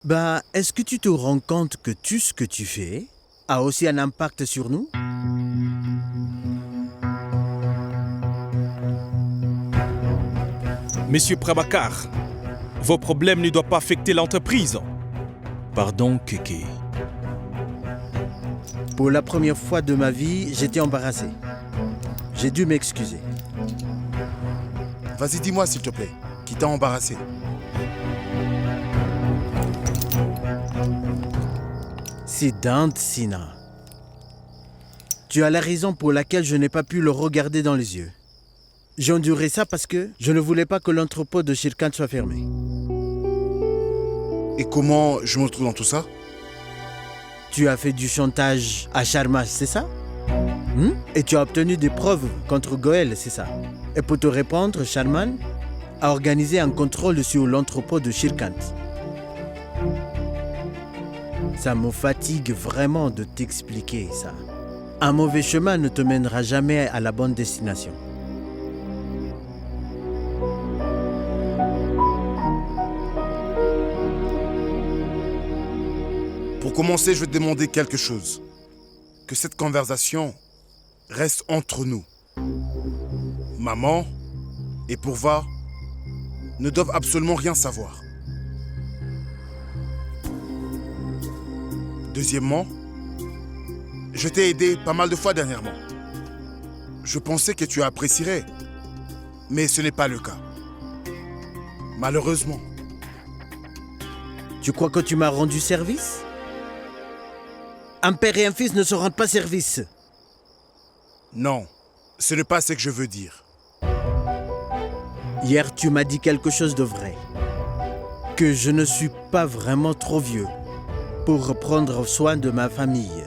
Est-ce que tu te rends compte que tout ce que tu fais a aussi un impact sur nous? Monsieur Prabhakar, vos problèmes ne doivent pas affecter l'entreprise. Pardon, Kéké. Pour la première fois de ma vie, j'étais embarrassé. J'ai dû m'excuser. Vas-y, dis-moi s'il te plaît, qui t'a embarrassé? Siddhant Sinha. Tu as la raison pour laquelle je n'ai pas pu le regarder dans les yeux. J'ai enduré ça parce que je ne voulais pas que l'entrepôt de Shirkant soit fermé. Et comment je me retrouve dans tout ça? Tu as fait du chantage à Sharma, c'est ça? Et tu as obtenu des preuves contre Goel, c'est ça? Et pour te répondre, Sharman a organisé un contrôle sur l'entrepôt de Shirkant. Ça me fatigue vraiment de t'expliquer ça. Un mauvais chemin ne te mènera jamais à la bonne destination. Pour commencer, je vais te demander quelque chose. Que cette conversation reste entre nous. Maman et Purva ne doivent absolument rien savoir. Deuxièmement, je t'ai aidé pas mal de fois dernièrement. Je pensais que tu apprécierais, mais ce n'est pas le cas. Malheureusement. Tu crois que tu m'as rendu service? Un père et un fils ne se rendent pas service. Non, ce n'est pas ce que je veux dire. Hier, tu m'as dit quelque chose de vrai. Que je ne suis pas vraiment trop vieux pour prendre soin de ma famille.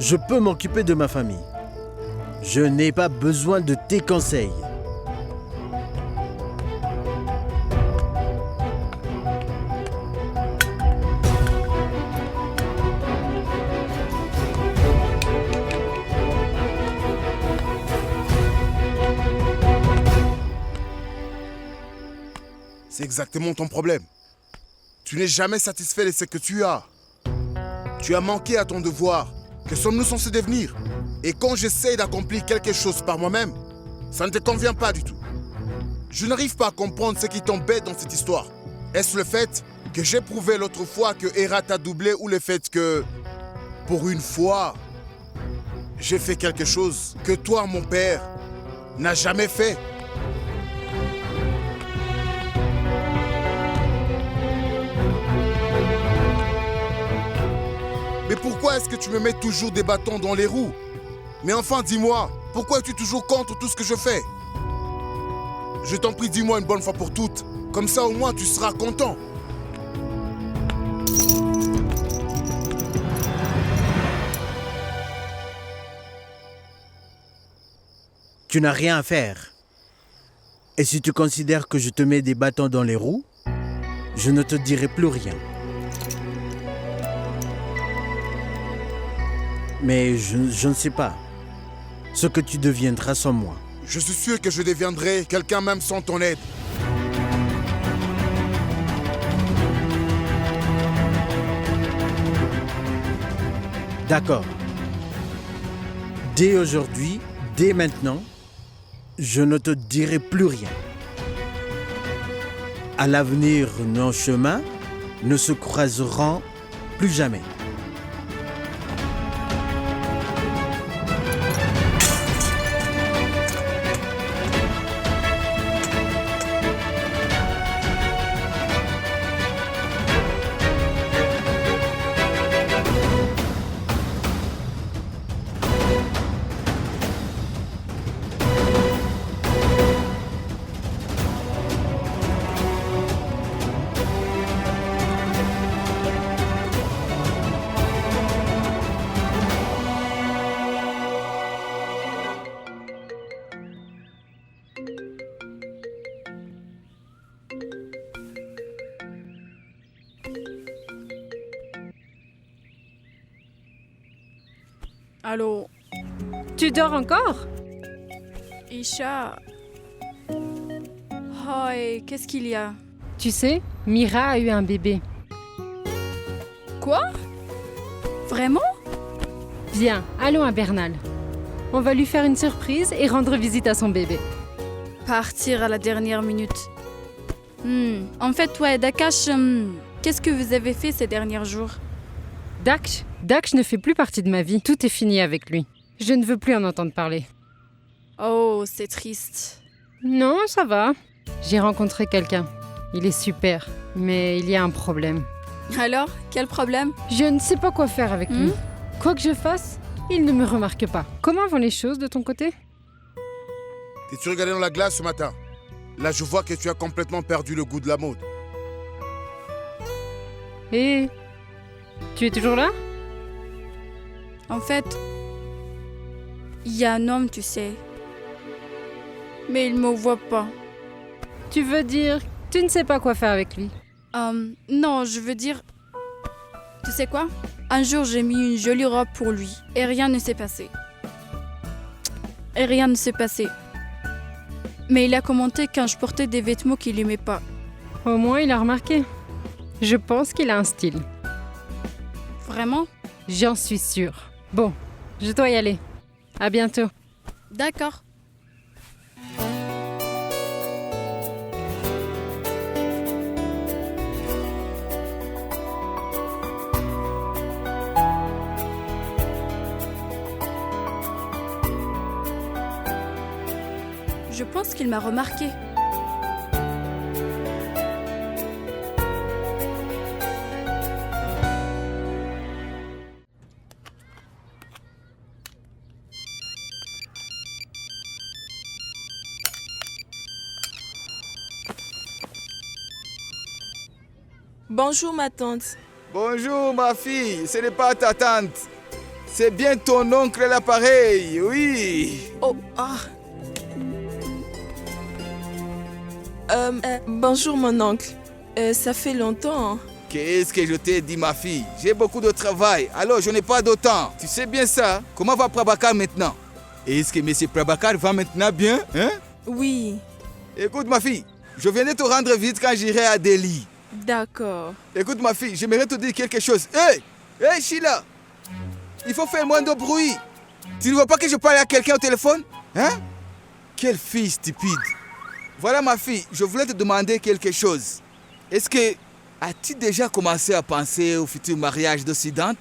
Je peux m'occuper de ma famille. Je n'ai pas besoin de tes conseils. C'est exactement ton problème. Tu n'es jamais satisfait de ce que tu as. Tu as manqué à ton devoir. Que sommes-nous censés devenir? Et quand j'essaye d'accomplir quelque chose par moi-même, ça ne te convient pas du tout. Je n'arrive pas à comprendre ce qui t'embête dans cette histoire. Est-ce le fait que j'ai prouvé l'autre fois que Hera t'a doublé ou le fait que, pour une fois, j'ai fait quelque chose que toi, mon père, n'as jamais fait? Mais pourquoi est-ce que tu me mets toujours des bâtons dans les roues? Mais enfin, dis-moi, pourquoi es-tu toujours contre tout ce que je fais? Je t'en prie, dis-moi une bonne fois pour toutes. Comme ça, au moins, tu seras content. Tu n'as rien à faire. Et si tu considères que je te mets des bâtons dans les roues, je ne te dirai plus rien. Mais je ne sais pas ce que tu deviendras sans moi. Je suis sûr que je deviendrai quelqu'un même sans ton aide. D'accord. Dès aujourd'hui, dès maintenant, je ne te dirai plus rien. À l'avenir, nos chemins ne se croiseront plus jamais. Allô, Tu dors encore? Isha. Oh, et qu'est-ce qu'il y a? Tu sais, Mira a eu un bébé. Quoi? Vraiment? Viens, allons à Bernal. On va lui faire une surprise et rendre visite à son bébé. Partir à la dernière minute. En fait, toi et Dakash, qu'est-ce que vous avez fait ces derniers jours? Daksh ne fait plus partie de ma vie. Tout est fini avec lui. Je ne veux plus en entendre parler. Oh, c'est triste. Non, ça va. J'ai rencontré quelqu'un. Il est super, mais il y a un problème. Alors, quel problème? Je ne sais pas quoi faire avec lui. Quoi que je fasse, il ne me remarque pas. Comment vont les choses de ton côté? T'es-tu regardé dans la glace ce matin? Là, je vois que tu as complètement perdu le goût de la mode. Et tu es toujours là? En fait, il y a un homme, tu sais. Mais il me voit pas. Tu veux dire, tu ne sais pas quoi faire avec lui? Non, je veux dire... Tu sais quoi? Un jour, j'ai mis une jolie robe pour lui. Et rien ne s'est passé. Mais il a commenté quand je portais des vêtements qu'il aimait pas. Au moins, il a remarqué. Je pense qu'il a un style. Vraiment? J'en suis sûre. Bon, je dois y aller. À bientôt. D'accord. Je pense qu'il m'a remarqué. Bonjour ma tante. Bonjour ma fille, ce n'est pas ta tante. C'est bien ton oncle à l'appareil, oui. Oh, ah. Bonjour mon oncle. Ça fait longtemps. Qu'est-ce que je t'ai dit ma fille? J'ai beaucoup de travail, alors je n'ai pas de temps. Tu sais bien ça? Comment va Prabhakar maintenant? Est-ce que M. Prabhakar va maintenant bien, hein? Oui. Écoute ma fille, je viens de te rendre visite quand j'irai à Delhi. D'accord. Écoute ma fille, j'aimerais te dire quelque chose. Hey Sheila, il faut faire moins de bruit. Tu ne vois pas que je parle à quelqu'un au téléphone? Hein? Quelle fille stupide. Voilà ma fille, je voulais te demander quelque chose. Est-ce que as-tu déjà commencé à penser au futur mariage de Siddhant?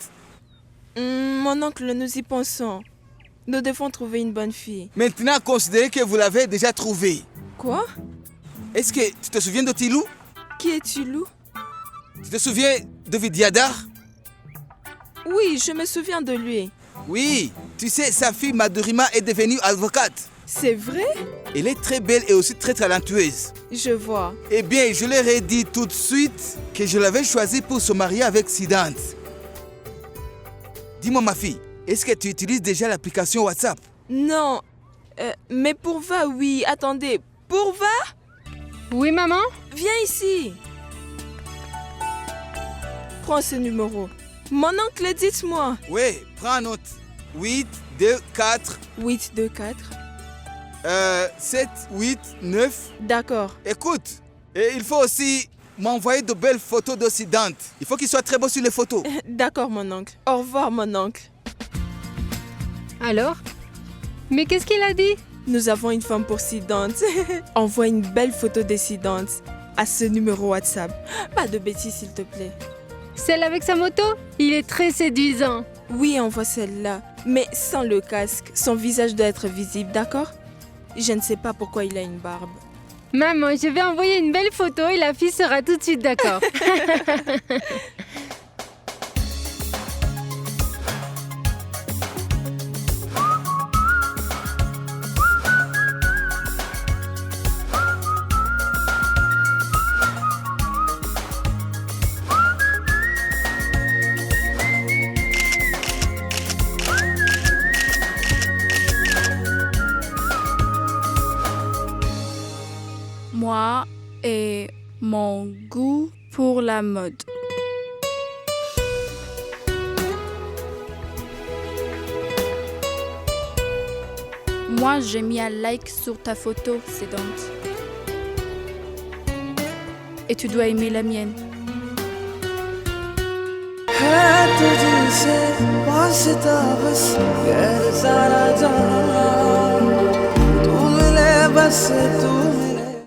Mon oncle, nous y pensons. Nous devons trouver une bonne fille. Maintenant, considérez que vous l'avez déjà trouvé. Quoi? Est-ce que tu te souviens de Tilou? Qui est Tilou? Tu te souviens de Vidyadhar? Oui, je me souviens de lui. Oui, tu sais, sa fille Madhurima est devenue avocate. C'est vrai? Elle est très belle et aussi très talentueuse. Je vois. Eh bien, je leur ai dit tout de suite que je l'avais choisie pour se marier avec Siddhant. Dis-moi ma fille, est-ce que tu utilises déjà l'application WhatsApp? Non. Mais Pourva, oui. Attendez. Pourva? Oui, maman? Viens ici. Prends ce numéro. Mon oncle, dites-moi. Oui, prends note. 8, 2, 4. 8, 2, 4. 7, 8, 9. D'accord. Écoute, et il faut aussi m'envoyer de belles photos de Siddhant. Il faut qu'il soit très beau sur les photos. D'accord, mon oncle. Au revoir, mon oncle. Alors? Mais qu'est-ce qu'il a dit? Nous avons une femme pour Siddhant. Envoie une belle photo de Siddhant à ce numéro WhatsApp. Pas de bêtises, s'il te plaît. Celle avec sa moto? Il est très séduisant. Oui, envoie celle-là. Mais sans le casque. Son visage doit être visible, d'accord? Je ne sais pas pourquoi il a une barbe. Maman, je vais envoyer une belle photo et la fille sera tout de suite d'accord. Moi et mon goût pour la mode. Moi, j'ai mis un like sur ta photo, Siddhant. Et tu dois aimer la mienne. Hein? सोचता बस गैर सारा जहां तू मिले बस तू